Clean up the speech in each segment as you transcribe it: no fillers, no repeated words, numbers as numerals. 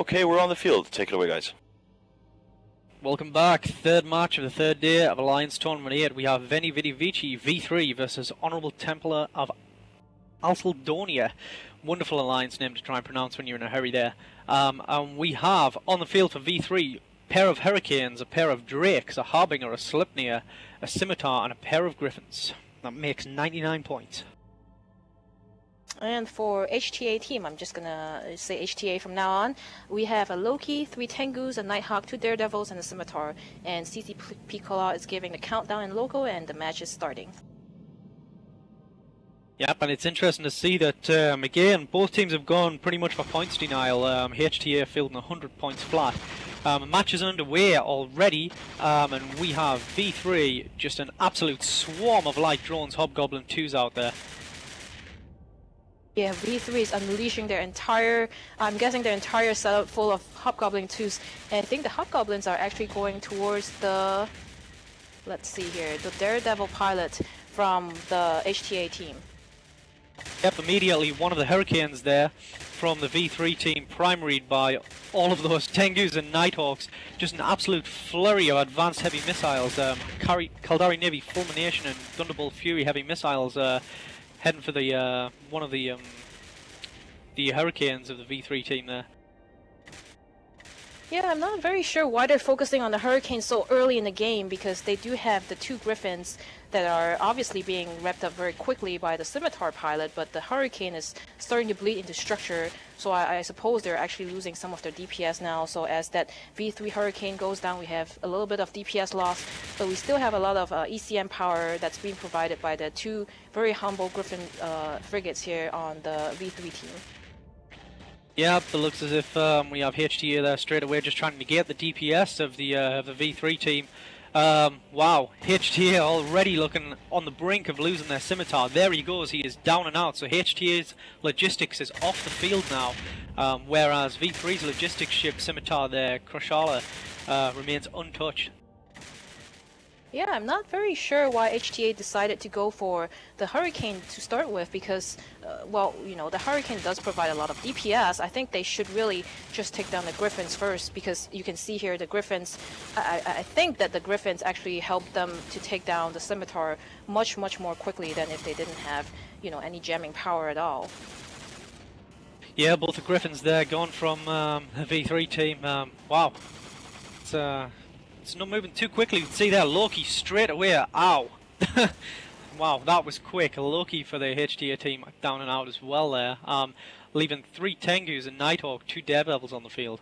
Okay, we're on the field. Take it away, guys. Welcome back. Third match of the third day of Alliance Tournament 8. We have Veni Vidi Vici V3 versus Honourable Templum of Alcedonia. Wonderful alliance name to try and pronounce when you're in a hurry there. And we have on the field for V3 a pair of Hurricanes, a pair of Drakes, a Harbinger, a Sleipnir, a Scimitar, and a pair of Griffins. That makes 99 points. And for HTA team, I'm just gonna say HTA from now on. We have a Loki, 3 Tengus, a Nighthawk, 2 Daredevils, and a Scimitar. And CC Piccola is giving the countdown in local, and the match is starting. Yep, and it's interesting to see that, again, both teams have gone pretty much for points denial. HTA fielding 100 points flat. Match is underway already, and we have V3, just an absolute swarm of light drones, Hobgoblin 2s out there. Yeah, V3 is unleashing their entire, I'm guessing their entire setup full of Hobgoblin 2s. And I think the Hobgoblins are actually going towards the, let's see here, the Daredevil pilot from the HTA team. Yep, immediately one of the Hurricanes there from the V3 team, primaried by all of those Tengus and Nighthawks. Just an absolute flurry of advanced heavy missiles. Caldari Navy Fulmination and Thunderbolt Fury heavy missiles heading for the one of the Hurricanes of the V3 team there. Yeah, I'm not very sure why they're focusing on the Hurricanes so early in the game, because they do have the 2 Griffins that are obviously being wrapped up very quickly by the Scimitar pilot, but the Hurricane is starting to bleed into structure, so I suppose they're actually losing some of their DPS now. So as that V3 Hurricane goes down, we have a little bit of DPS loss, but we still have a lot of ECM power that's being provided by the 2 very humble Griffin frigates here on the V3 team. Yep, it looks as if we have HTA there straight away, just trying to negate the DPS of the V3 team. Wow, HTA already looking on the brink of losing their Scimitar. There he goes, he is down and out. So HTA's logistics is off the field now, whereas V3's logistics ship, Scimitar, their Krashala, remains untouched. Yeah, I'm not very sure why HTA decided to go for the Hurricane to start with, because, well, you know, the Hurricane does provide a lot of DPS. I think they should really just take down the Griffins first, because you can see here the Griffins, I think that the Griffins actually helped them to take down the Scimitar much more quickly than if they didn't have, you know, any jamming power at all. Yeah, both the Griffins there gone from the V3 team. Wow. It's not moving too quickly. You can see there, Loki straight away. Ow! Wow, that was quick. Loki for the HTA team down and out as well there. Leaving 3 Tengus and Nighthawk, 2 Daredevils on the field.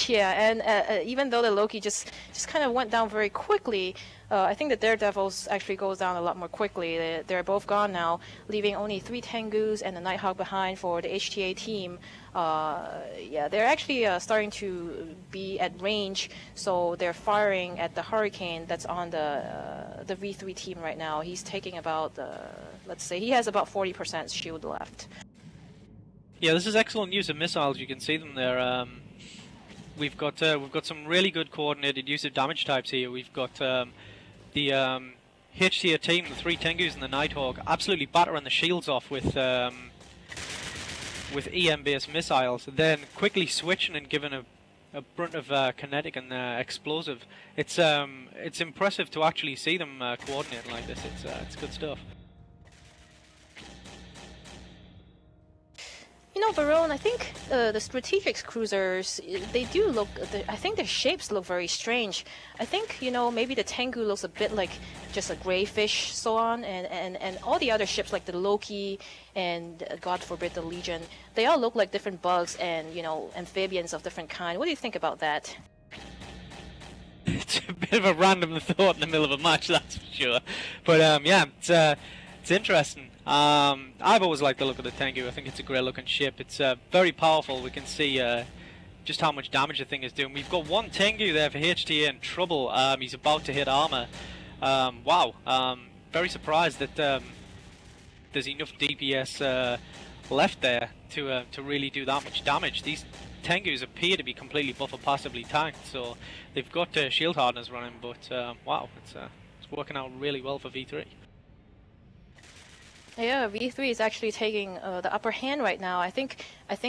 Yeah, and even though the Loki just kind of went down very quickly, I think the Daredevils actually goes down a lot more quickly. They're both gone now, leaving only 3 Tengus and the Nighthawk behind for the HTA team. Yeah, they're actually starting to be at range, so they're firing at the Hurricane that's on the V3 team right now. He's taking about, let's say, he has about 40% shield left. Yeah, this is excellent use of missiles. You can see them there. We've got some really good coordinated use of damage types here. We've got the HTA team, the 3 Tengus and the Nighthawk, absolutely battering the shields off with EM-based missiles, then quickly switching and giving a brunt of kinetic and explosive. It's impressive to actually see them coordinate like this. It's good stuff. You know, Varone, I think the strategic cruisers, they do look, I think their shapes look very strange. I think, you know, maybe the Tengu looks a bit like just a grey fish, so on, and all the other ships like the Loki and, God forbid, the Legion, they all look like different bugs and, you know, amphibians of different kind. What do you think about that? It's a bit of a random thought in the middle of a match, that's for sure. But yeah, it's interesting. I've always liked the look of the Tengu. I think it's a great looking ship. It's very powerful. We can see just how much damage the thing is doing. We've got 1 Tengu there for HTA in trouble. He's about to hit armor. Wow. Very surprised that there's enough DPS left there to really do that much damage. These Tengus appear to be completely buff or passively tanked, so they've got shield hardeners running, but wow, it's working out really well for V3. Yeah, V3 is actually taking the upper hand right now. I think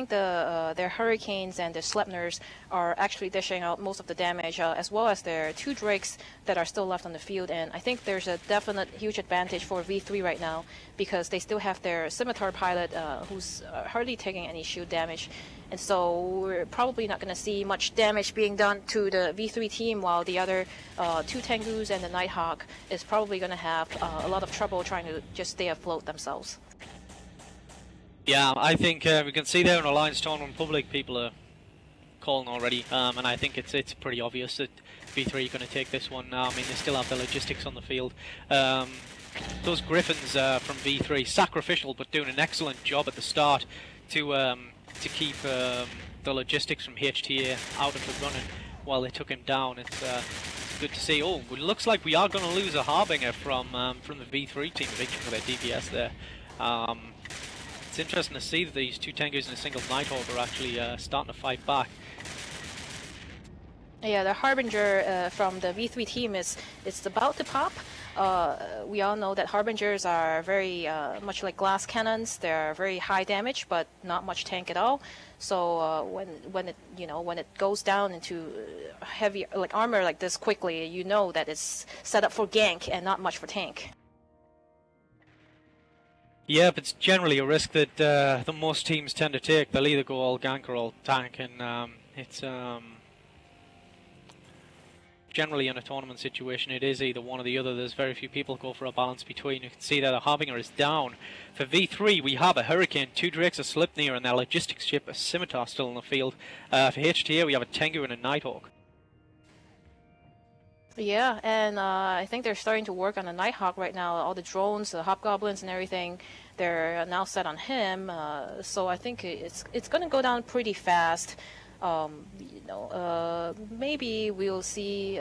their Hurricanes and their Sleipners are actually dishing out most of the damage, as well as their 2 Drakes that are still left on the field. And I think there's a definite huge advantage for V3 right now because they still have their Scimitar pilot, who's hardly taking any shield damage. And so we're probably not going to see much damage being done to the V3 team, while the other 2 Tengus and the Nighthawk is probably going to have a lot of trouble trying to just stay afloat themselves. Yeah, I think we can see there in Alliance Tournament Public people are calling already, and I think it's pretty obvious that V3 are going to take this one. I mean, they still have the logistics on the field. Those Griffins from V3, sacrificial but doing an excellent job at the start to keep the logistics from HTA out of the running while they took him down. It's good to see. Oh, it looks like we are going to lose a Harbinger from the V3 team, reaching for their DPS there. It's interesting to see that these 2 Tengus and a single Nighthawk are actually starting to fight back. Yeah, the Harbinger from the V3 team it's about to pop. We all know that Harbingers are very much like glass cannons. They're very high damage, but not much tank at all. So when it goes down into heavy like armor like this quickly, you know that it's set up for gank and not much for tank. Yep, it's generally a risk that the most teams tend to take. They'll either go all gank or all tank, and it's generally in a tournament situation it is either one or the other. There's very few people go for a balance between. You can see that the Harbinger is down. For V3 we have a Hurricane, 2 Drakes, a Sleipnir, and their logistics ship, a Scimitar, still in the field. For HTA we have a Tengu and a Nighthawk. Yeah, and I think they're starting to work on the Nighthawk right now. All the drones, the Hobgoblins and everything, they're now set on him. So I think it's going to go down pretty fast. Maybe we'll see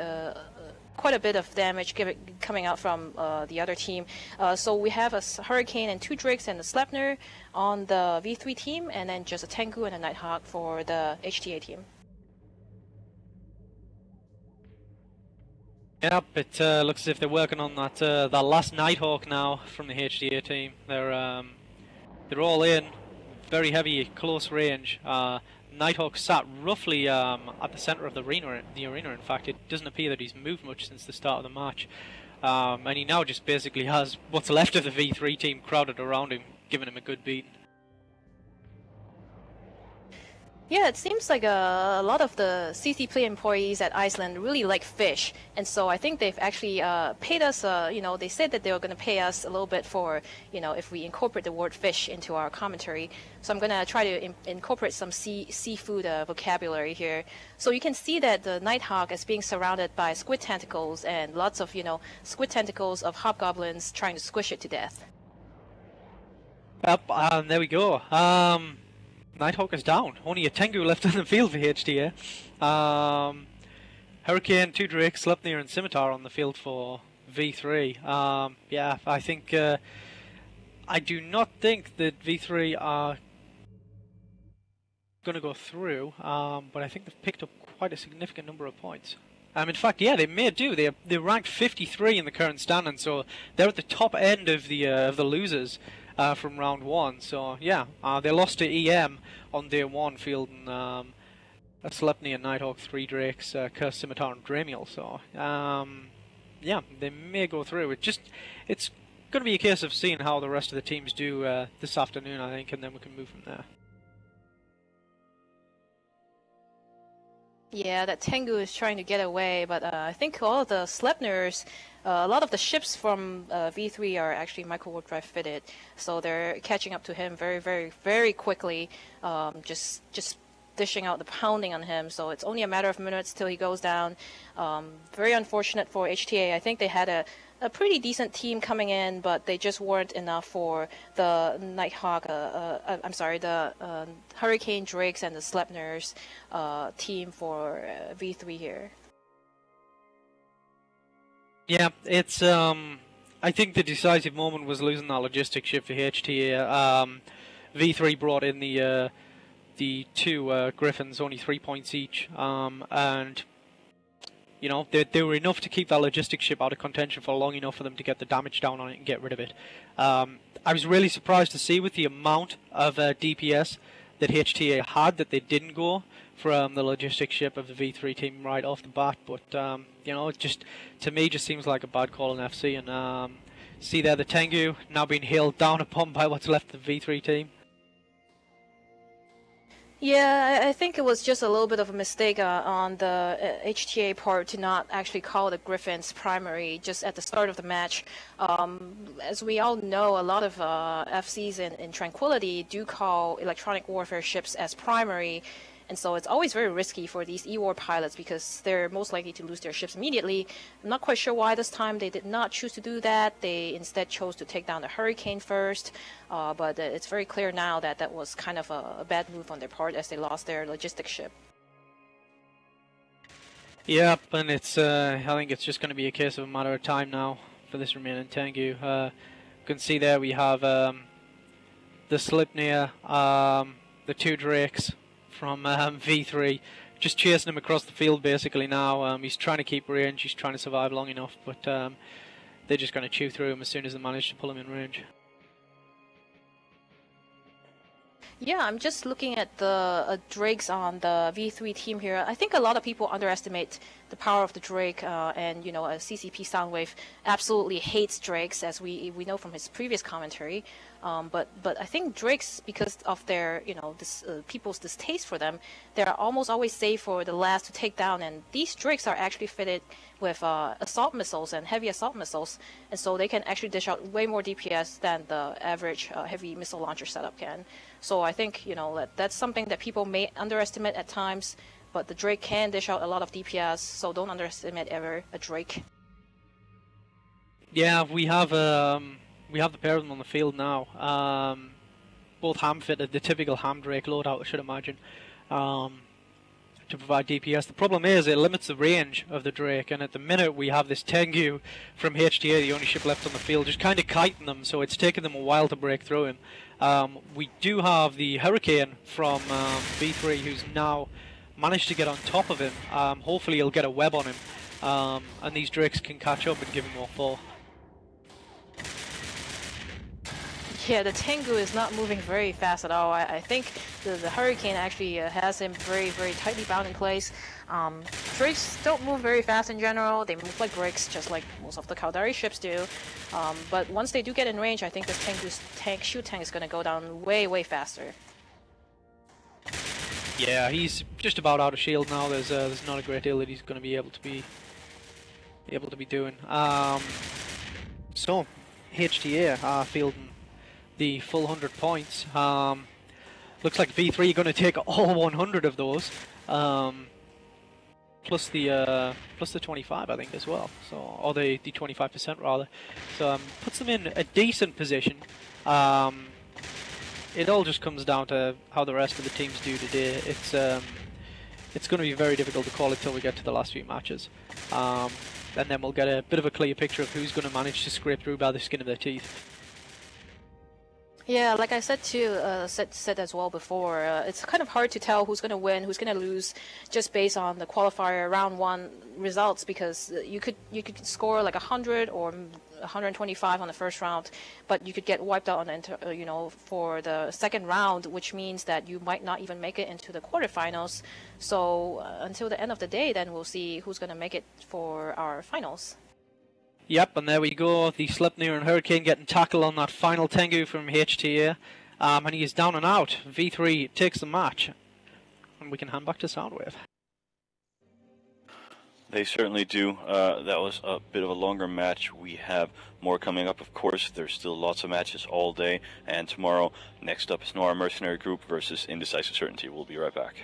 quite a bit of damage coming out from the other team. So we have a Hurricane and 2 Drakes and a Sleipnir on the V3 team, and then just a Tengu and a Nighthawk for the HTA team. Yep, it looks as if they're working on that last Nighthawk now from the HTA team. They're all in, very heavy, close range. Nighthawk sat roughly at the centre of the arena. In fact, it doesn't appear that he's moved much since the start of the match, and he now just basically has what's left of the V3 team crowded around him, giving him a good beating. Yeah, it seems like a lot of the CC Play employees at Iceland really like fish, and so I think they've actually paid us. They said that they were going to pay us a little bit for, if we incorporate the word fish into our commentary. So I'm going to try to incorporate some seafood vocabulary here. So you can see that the Nighthawk is being surrounded by squid tentacles and lots of, squid tentacles of hobgoblins trying to squish it to death. Yep, and there we go. Nighthawk is down. Only a Tengu left on the field for HTA. Hurricane, 2 Drakes, Sleipnir and Scimitar on the field for V3. Yeah, I think... I do not think that V3 are going to go through, but I think they've picked up quite a significant number of points. In fact, yeah, they may do. They're ranked 53 in the current standing, so they're at the top end of the losers. From round 1, so yeah, they lost to EM on day 1, fielding a Sleipnir, Nighthawk, 3 Drakes, Curse, Scimitar, and Dramiel. So yeah, they may go through. It's going to be a case of seeing how the rest of the teams do this afternoon, I think, and then we can move from there. Yeah, that Tengu is trying to get away, but I think all of the Sleipnirs, a lot of the ships from V3 are actually micro-warp drive fitted, so they're catching up to him very, very, very quickly, just dishing out the pounding on him, so it's only a matter of minutes till he goes down. Very unfortunate for HTA. I think they had a pretty decent team coming in, but they just weren't enough for the Nighthawk, the Hurricane Drakes and the Sleipnirs team for V3 here. Yeah, it's I think the decisive moment was losing that logistics ship for HTA. V3 brought in the 2 Griffins, only 3 points each, and You know, they were enough to keep that logistics ship out of contention for long enough for them to get the damage down on it and get rid of it. I was really surprised to see with the amount of DPS that HTA had that they didn't go from the logistics ship of the V3 team right off the bat. But, you know, it just, to me, just seems like a bad call in FC. And see there, the Tengu now being hailed down upon by what's left of the V3 team. Yeah, I think it was just a little bit of a mistake on the HTA part to not actually call the Griffins primary just at the start of the match. As we all know, a lot of FCs in Tranquility do call electronic warfare ships as primary, and so it's always very risky for these E-War pilots because they're most likely to lose their ships immediately. I'm not quite sure why this time they did not choose to do that. They instead chose to take down the Hurricane first, but it's very clear now that that was kind of a bad move on their part as they lost their logistics ship. Yep, and it's I think it's just going to be a case of a matter of time now for this remaining Tengu. You can see there we have the Sleipnir, the two Drakes from V3, just chasing him across the field basically now. He's trying to keep range, he's trying to survive long enough, but they're just going to chew through him as soon as they manage to pull him in range. Yeah, I'm just looking at the Drakes on the V3 team here. I think a lot of people underestimate the power of the Drake, and you know, CCP Soundwave absolutely hates Drakes, as we know from his previous commentary. But I think Drakes, because of their, you know, people's distaste for them, they're almost always safe for the last to take down. And these Drakes are actually fitted with assault missiles and heavy assault missiles, and so they can actually dish out way more DPS than the average heavy missile launcher setup can. So I think, you know, that's something that people may underestimate at times, but the Drake can dish out a lot of DPS, so don't underestimate ever a Drake. Yeah, we have the pair of them on the field now. Both ham fitted, the typical ham Drake loadout, I should imagine, to provide DPS. The problem is it limits the range of the Drake, and at the minute we have this Tengu from HTA, the only ship left on the field, just kind of kiting them, so it's taken them a while to break through him. We do have the Hurricane from V3, who's now managed to get on top of him. Hopefully he'll get a web on him, and these Drakes can catch up and give him more fall. Yeah, the Tengu is not moving very fast at all. I think the Hurricane actually has him very, very tightly bound in place. Drakes don't move very fast in general. They move like bricks, just like most of the Caldari ships do. But once they do get in range, I think this Tengu's shoot tank is going to go down way, way faster. Yeah, he's just about out of shield now. There's not a great deal that he's going to be able to be doing. So HTA are fielding the full 100 points. Looks like V3 are going to take all 100 of those, plus the 25, I think, as well. So, or the 25% rather. So puts them in a decent position. It all just comes down to how the rest of the teams do today. It's going to be very difficult to call it till we get to the last few matches, and then we'll get a bit of a clear picture of who's going to manage to scrape through by the skin of their teeth. Yeah, like I said too, said as well before, it's kind of hard to tell who's going to win, who's going to lose, just based on the qualifier round 1 results, because you could score like 100 or 125 on the first round, but you could get wiped out on the for the second round, which means that you might not even make it into the quarterfinals. So until the end of the day, then we'll see who's going to make it for our finals. Yep, and there we go, the Sleipnir and Hurricane getting tackled on that final Tengu from HTA, and he is down and out. V3 takes the match, and we can hand back to Soundwave. They certainly do. That was a bit of a longer match. We have more coming up, of course. There's still lots of matches all day, and tomorrow, next up is Nora Mercenary Group versus Indecisive Certainty. We'll be right back.